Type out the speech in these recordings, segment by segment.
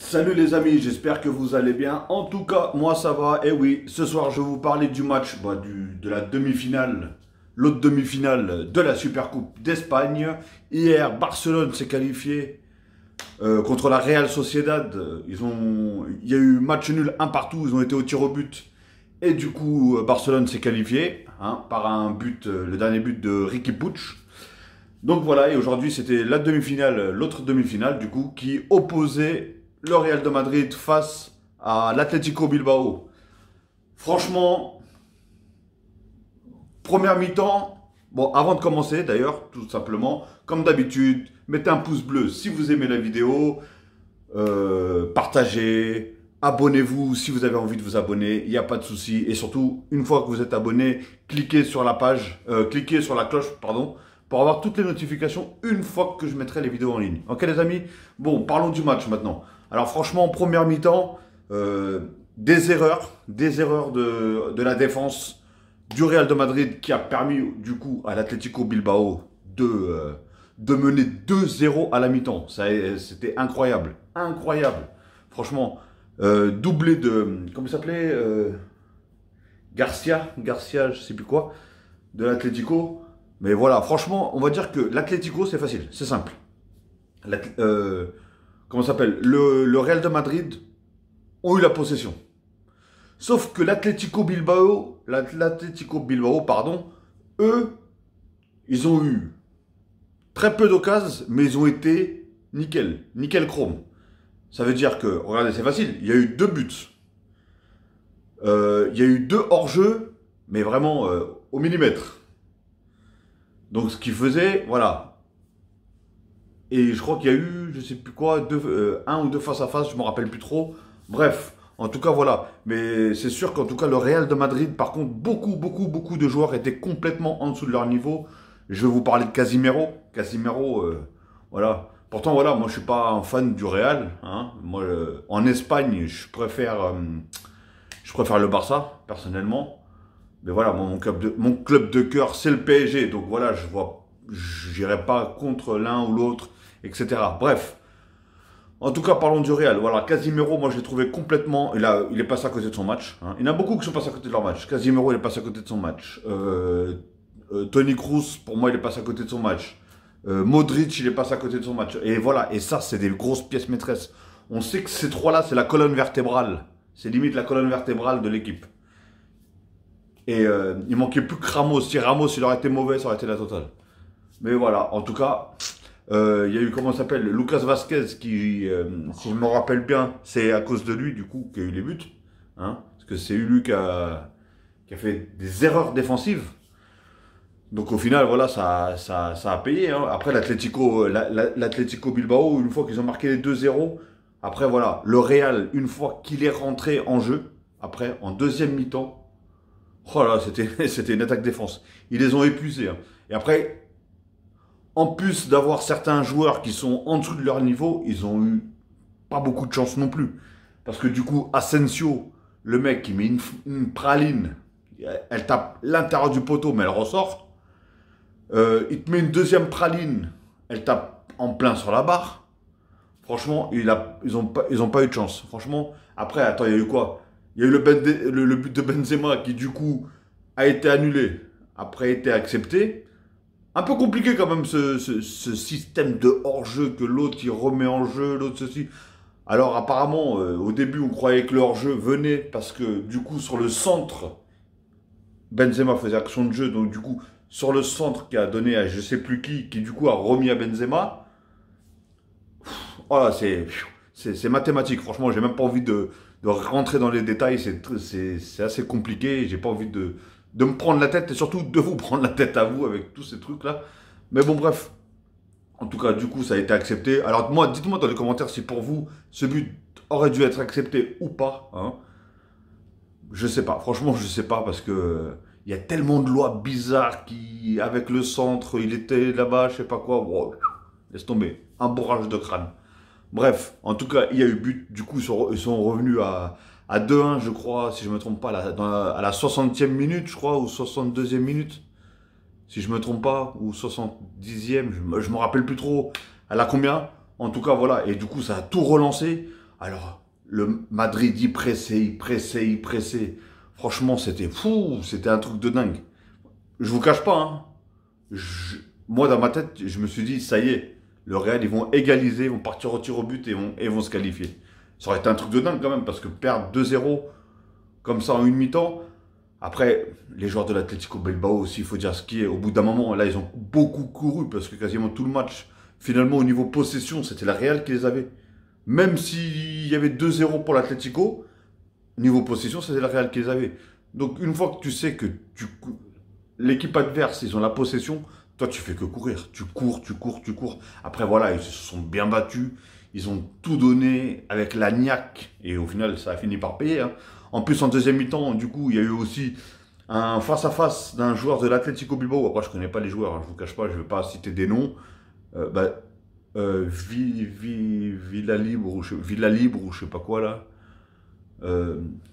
Salut les amis, j'espère que vous allez bien. En tout cas, moi ça va. Et oui, ce soir je vais vous parler du match de la demi-finale, l'autre demi-finale de la Supercoupe d'Espagne. Hier, Barcelone s'est qualifié contre la Real Sociedad. Il y a eu match nul un partout, ils ont été au tir au but. Et du coup, Barcelone s'est qualifié par un but, le dernier but de Riqui Puig. Donc voilà, et aujourd'hui c'était la demi-finale, l'autre demi-finale du coup, qui opposait le Real de Madrid face à l'Atlético Bilbao. Franchement, première mi-temps, bon, avant de commencer d'ailleurs, tout simplement, comme d'habitude, mettez un pouce bleu si vous aimez la vidéo, partagez, abonnez-vous si vous avez envie de vous abonner, il n'y a pas de souci. Et surtout, une fois que vous êtes abonné, cliquez sur la page, cliquez sur la cloche, pardon, pour avoir toutes les notifications une fois que je mettrai les vidéos en ligne. Ok les amis? Bon, parlons du match maintenant. Alors franchement, en première mi-temps, des erreurs de la défense du Real de Madrid qui a permis du coup à l'Atlético Bilbao de mener 2-0 à la mi-temps. C'était incroyable, incroyable. Franchement, doublé de, comment il s'appelait Garcia, je sais plus quoi, de l'Atlético. Mais voilà, franchement, on va dire que l'Atlético, c'est facile, c'est simple. Comment ça s'appelle le Real de Madrid ont eu la possession. Sauf que l'Atlético Bilbao, pardon, eux, ils ont eu très peu d'occasions, mais ils ont été nickel, nickel chrome. Ça veut dire que, regardez, c'est facile, il y a eu 2 buts. Il y a eu 2 hors-jeu, mais vraiment au millimètre. Donc ce qui faisait, voilà. Et je crois qu'il y a eu, je sais plus quoi, un ou deux face à face, je me rappelle plus trop. Bref, en tout cas voilà. Mais c'est sûr qu'en tout cas le Real de Madrid, par contre, beaucoup de joueurs étaient complètement en dessous de leur niveau. Je vais vous parler de Casimiro. Casimiro, voilà. Pourtant voilà, moi je suis pas un fan du Real. Moi, en Espagne, je préfère le Barça personnellement. Mais voilà, mon club de cœur, c'est le PSG. Donc voilà, j'irai pas contre l'un ou l'autre, etc. Bref. En tout cas, parlons du Real. Voilà, Casimiro, moi, je l'ai trouvé complètement. Il est passé à côté de son match. Il y en a beaucoup qui sont passés à côté de leur match. Casimiro, il est passé à côté de son match. Toni Kroos, pour moi, il est passé à côté de son match. Modric, il est passé à côté de son match. Et voilà, et ça, c'est des grosses pièces maîtresses. On sait que ces trois-là, c'est la colonne vertébrale. C'est limite la colonne vertébrale de l'équipe. Et il manquait plus que Ramos. Si Ramos, il aurait été mauvais, ça aurait été la totale. Mais voilà, en tout cas, il y a eu, comment ça s'appelle, Lucas Vazquez, qui, si je me rappelle bien, c'est à cause de lui, du coup, qu'il y a eu les buts. Parce que c'est lui qui a fait des erreurs défensives. Donc au final, voilà, ça a payé. Après, l'Atlético Bilbao, une fois qu'ils ont marqué les 2-0, après, voilà, le Real, une fois qu'il est rentré en jeu, après, en deuxième mi-temps, oh là, c'était une attaque défense. Ils les ont épuisés. Et après, en plus d'avoir certains joueurs qui sont en dessous de leur niveau, ils ont eu pas beaucoup de chance non plus. Parce que du coup, Asensio, le mec, il met une praline, elle tape l'intérieur du poteau, mais elle ressort. Il te met une deuxième praline, elle tape en plein sur la barre. Franchement, ils ont pas eu de chance. Franchement, après, attends, il y a eu quoi? Il y a eu le but de Benzema qui, du coup, a été annulé, après a été accepté. Un peu compliqué quand même ce système de hors-jeu que l'autre il remet en jeu, l'autre ceci. Alors apparemment, au début on croyait que le hors-jeu venait parce que du coup sur le centre, Benzema faisait action de jeu, donc du coup sur le centre qui a donné à je sais plus qui du coup a remis à Benzema. Voilà, c'est mathématique, franchement j'ai même pas envie de rentrer dans les détails, c'est assez compliqué, j'ai pas envie de me prendre la tête et surtout de vous prendre la tête à vous avec tous ces trucs-là. Mais bon, bref. En tout cas, du coup, ça a été accepté. Alors, moi, dites-moi dans les commentaires si pour vous, ce but aurait dû être accepté ou pas. Je sais pas. Franchement, je sais pas parce que il y a tellement de lois bizarres qui, avec le centre, il était là-bas, je sais pas quoi. Wow, laisse tomber. Un bourrage de crâne. Bref, en tout cas, il y a eu but. Du coup, ils sont revenus à 2-1, je crois, si je me trompe pas, à la 60e minute, je crois, ou 62e minute. Si je me trompe pas, ou 70e, je me rappelle plus trop. À la combien? En tout cas, voilà. Et du coup, ça a tout relancé. Alors, le Madrid, il pressait, il pressait, il pressait. Franchement, c'était fou, c'était un truc de dingue. Je vous cache pas, hein. Moi, dans ma tête, je me suis dit, ça y est, le Real, ils vont égaliser, ils vont partir au tir au but et vont se qualifier. Ça aurait été un truc de dingue quand même, parce que perdre 2-0 comme ça en une mi-temps. Après, les joueurs de l'Atlético Bilbao aussi, il faut dire ce qui est. Au bout d'un moment, là, ils ont beaucoup couru, parce que quasiment tout le match, finalement, au niveau possession, c'était la Real qui les avait. Même s'il y avait 2-0 pour l'Atlético, niveau possession, c'était la Real qui les avait. Donc, une fois que tu sais que l'équipe adverse, ils ont la possession, toi, tu fais que courir. Tu cours, tu cours, tu cours. Après, voilà, ils se sont bien battus. Ils ont tout donné avec la niaque. Et au final, ça a fini par payer. Hein. En plus, en deuxième mi-temps, du coup, il y a eu aussi un face-à-face d'un joueur de l'Atlético Bilbao. Après, je ne connais pas les joueurs, hein, je ne vous cache pas, je ne vais pas citer des noms. Villa Libre ou je sais pas quoi là.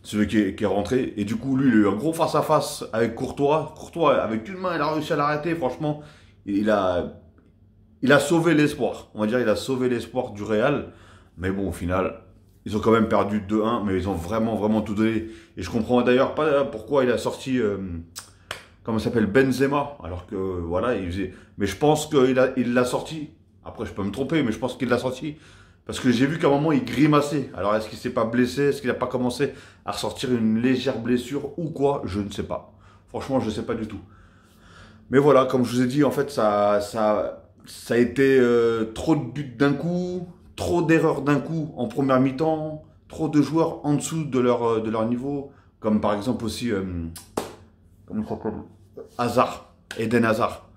Celui qui est rentré. Et du coup, lui, il a eu un gros face-à-face avec Courtois. Courtois, avec une main, il a réussi à l'arrêter. Franchement, il a sauvé l'espoir. On va dire, il a sauvé l'espoir du Real. Mais bon, au final, ils ont quand même perdu 2-1. Mais ils ont vraiment, vraiment tout donné. Et je comprends d'ailleurs pas pourquoi il a sorti, comment ça s'appelle, Benzema. Alors que, voilà, il faisait. Mais je pense qu'il l'a sorti. Après, je peux me tromper, mais je pense qu'il l'a sorti. Parce que j'ai vu qu'à un moment, il grimaçait. Alors, est-ce qu'il s'est pas blessé? Est-ce qu'il n'a pas commencé à ressortir une légère blessure ou quoi? Je ne sais pas. Franchement, je ne sais pas du tout. Mais voilà, comme je vous ai dit, en fait, ça a été trop de buts d'un coup, trop d'erreurs d'un coup en première mi-temps, trop de joueurs en dessous de leur niveau. Comme par exemple aussi, comment il s'appelle? Hazard, Eden Hazard.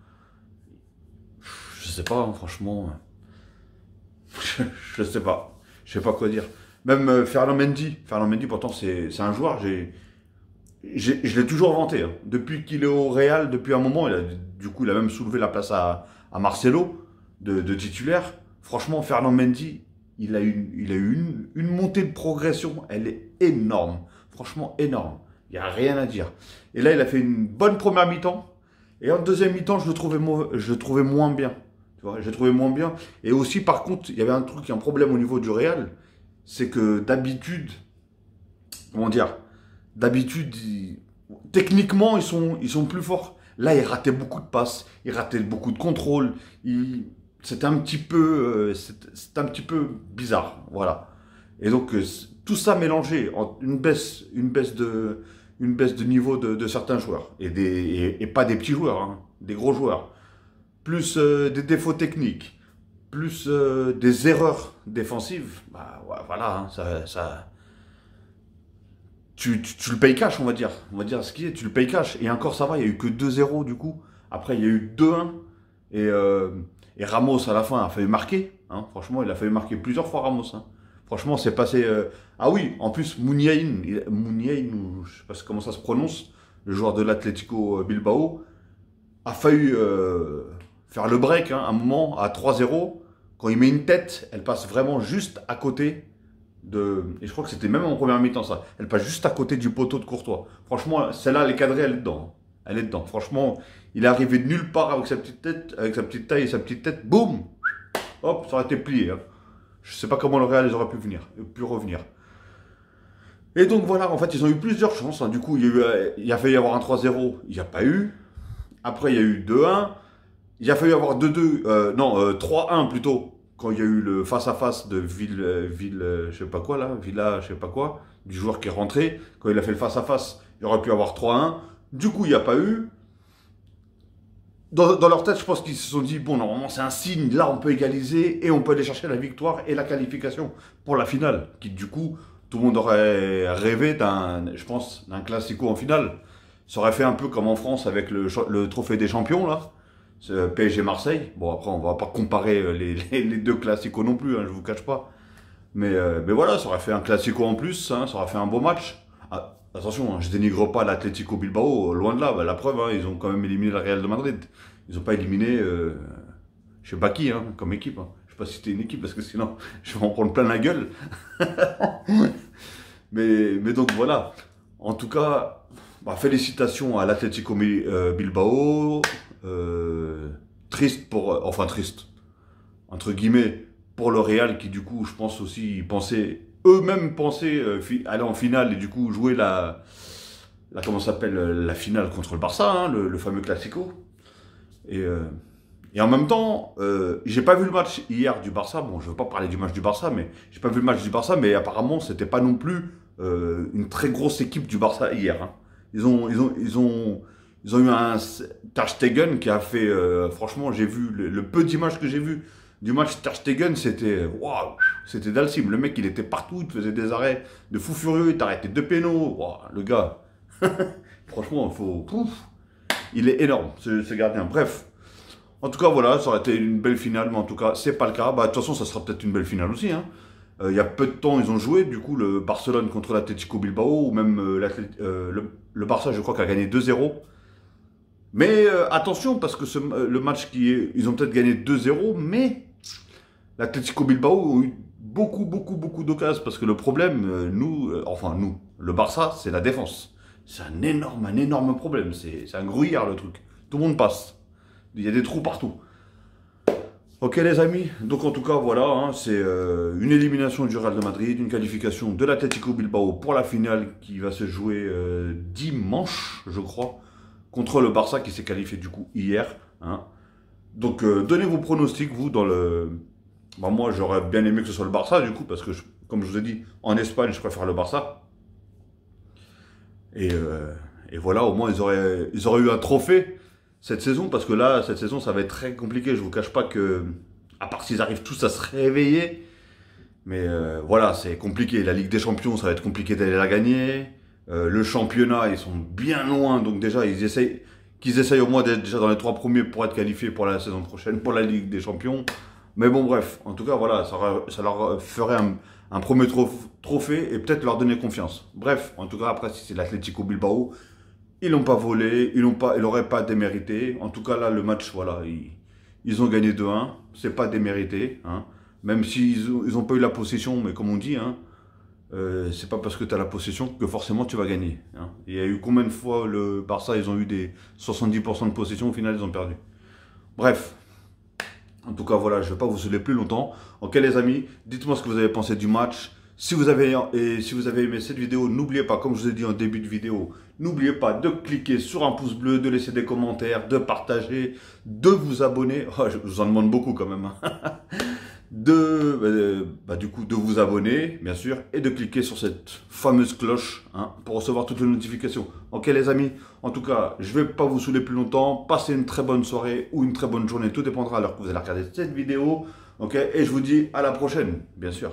Je sais pas, hein, franchement. Je sais pas. Je sais pas quoi dire. Même Ferland Mendy. Ferland Mendy, pourtant, c'est un joueur. Je l'ai toujours vanté. Hein. Depuis qu'il est au Real, depuis un moment, du coup, il a même soulevé la place à Marcelo de titulaire. Franchement, Ferland Mendy, il a eu une montée de progression. Elle est énorme. Franchement, énorme. Il n'y a rien à dire. Et là, il a fait une bonne première mi-temps. Et en deuxième mi-temps, je le trouvais moins bien. J'ai trouvé moins bien. Et aussi, par contre, il y avait un problème au niveau du Real. C'est que d'habitude, comment dire, d'habitude, techniquement, ils sont plus forts. Là, ils rataient beaucoup de passes, ils rataient beaucoup de contrôles. C'était c'était un petit peu bizarre. Voilà. Et donc, tout ça mélangé, une baisse de niveau de certains joueurs. Et pas des petits joueurs, hein, des gros joueurs. Plus des défauts techniques, plus des erreurs défensives, bah ouais, voilà, hein, tu le payes cash, on va dire. On va dire ce qui est, tu le payes cash. Et encore, ça va, il n'y a eu que 2-0 du coup. Après, il y a eu 2-1. Et Ramos, à la fin, a failli marquer. Hein. Franchement, il a failli marquer plusieurs fois Ramos. Hein. Franchement, c'est passé... Ah oui, en plus, Mouniain, ou je sais pas comment ça se prononce, le joueur de l'Atlético Bilbao, a failli faire le break, hein, un moment, à 3-0. Quand il met une tête, elle passe vraiment juste à côté et je crois que c'était même en première mi-temps, ça. Elle passe juste à côté du poteau de Courtois. Franchement, celle-là, elle est cadrée, elle est dedans. Elle est dedans. Franchement, il est arrivé de nulle part avec sa petite tête, avec sa petite taille et sa petite tête. Boum! Hop, ça aurait été plié. Hein. Je sais pas comment le Real aurait pu revenir. Et donc voilà, en fait, ils ont eu plusieurs chances. Hein. Du coup, il a failli y avoir un 3-0. Il n'y a pas eu. Après, il y a eu 2-1. Il a fallu avoir 3-1 plutôt, quand il y a eu le face-à-face de je sais pas quoi là, Villa, je sais pas quoi, du joueur qui est rentré. Quand il a fait le face-à-face, il aurait pu avoir 3-1. Du coup, il n'y a pas eu. Dans leur tête, je pense qu'ils se sont dit, bon, normalement, c'est un signe, là, on peut égaliser et on peut aller chercher la victoire et la qualification pour la finale. Qui, du coup, tout le monde aurait rêvé je pense, d'un classico en finale. Ça aurait fait un peu comme en France avec le trophée des champions, là. PSG Marseille. Bon, après, on va pas comparer les deux classicos non plus, hein, je vous cache pas. Mais voilà, ça aurait fait un classico en plus, hein, ça aurait fait un beau match. Ah, attention, hein, je dénigre pas l'Atlético Bilbao, loin de là. Bah, la preuve, hein, ils ont quand même éliminé le Real de Madrid. Ils n'ont pas éliminé, je sais pas qui, hein, comme équipe. Hein. Je sais pas si c'était une équipe, parce que sinon, je vais en prendre plein la gueule. mais donc voilà. En tout cas, bah, félicitations à l'Atlético Bilbao. Triste entre guillemets, pour le Real qui du coup, je pense aussi, ils pensaient eux-mêmes pensaient aller en finale et du coup jouer comment ça s'appelle, la finale contre le Barça, hein, le fameux Classico. Et en même temps, j'ai pas vu le match hier du Barça. Bon, je veux pas parler du match du Barça, mais j'ai pas vu le match du Barça, mais apparemment, c'était pas non plus une très grosse équipe du Barça hier. Hein. Ils ont eu un Ter Stegen qui a fait, franchement, j'ai vu le peu d'images que j'ai vu du match Ter Stegen, c'était waouh, c'était Dalsim. Le mec, il était partout, il faisait des arrêts de fou furieux, il t'arrêtait 2 pénaux. Wow, le gars, franchement, il est énorme, ce gardien. Bref. En tout cas, voilà, ça aurait été une belle finale, mais en tout cas, c'est pas le cas. Bah, de toute façon, ça sera peut-être une belle finale aussi. Hein. Il y a peu de temps, ils ont joué, du coup, le Barcelone contre l'Atlético Bilbao, ou même le Barça, je crois, qui a gagné 2-0. Mais attention, parce que le match ils ont peut-être gagné 2-0, mais l'Atlético Bilbao a eu beaucoup d'occasions, parce que le problème, le Barça, c'est la défense. C'est un énorme problème. C'est un gruyère, le truc. Tout le monde passe. Il y a des trous partout. Ok les amis, donc en tout cas voilà, hein, c'est une élimination du Real de Madrid, une qualification de l'Atlético Bilbao pour la finale qui va se jouer dimanche, je crois, contre le Barça qui s'est qualifié du coup hier. Hein. Donc donnez vos pronostics, vous, dans le... Bah, moi j'aurais bien aimé que ce soit le Barça du coup, parce que comme je vous ai dit, en Espagne je préfère le Barça. Et voilà, au moins ils auraient eu un trophée cette saison, parce que là, cette saison, ça va être très compliqué. Je vous cache pas que, à part s'ils arrivent tous à se réveiller, mais voilà, c'est compliqué. La Ligue des Champions, ça va être compliqué d'aller la gagner. Le championnat, ils sont bien loin, donc déjà, qu'ils essayent au moins d'être déjà dans les 3 premiers pour être qualifiés pour la saison prochaine, pour la Ligue des Champions. Mais bon, bref, en tout cas, voilà, ça leur ferait un premier trophée et peut-être leur donner confiance. Bref, en tout cas, après, si c'est l'Atlético Bilbao, ils l'ont pas volé, ils n'auraient pas démérité. En tout cas, là, le match, voilà, ils ont gagné 2-1. C'est pas démérité, hein. Même s'ils ont pas eu la possession, mais comme on dit, hein, c'est pas parce que tu as la possession que forcément tu vas gagner. Hein. Il y a eu combien de fois le Barça, ils ont eu des 70% de possession, au final, ils ont perdu. Bref. En tout cas, voilà, je ne vais pas vous saouler plus longtemps. Ok, les amis, dites-moi ce que vous avez pensé du match. Si vous avez aimé cette vidéo, n'oubliez pas, comme je vous ai dit en début de vidéo, n'oubliez pas de cliquer sur un pouce bleu, de laisser des commentaires, de partager, de vous abonner. Oh, je vous en demande beaucoup quand même. Hein. Du coup, de vous abonner, bien sûr, et de cliquer sur cette fameuse cloche hein, pour recevoir toutes les notifications. Ok les amis, en tout cas, je ne vais pas vous saouler plus longtemps. Passez une très bonne soirée ou une très bonne journée. Tout dépendra à l'heure que vous allez regarder cette vidéo. Ok, et je vous dis à la prochaine, bien sûr.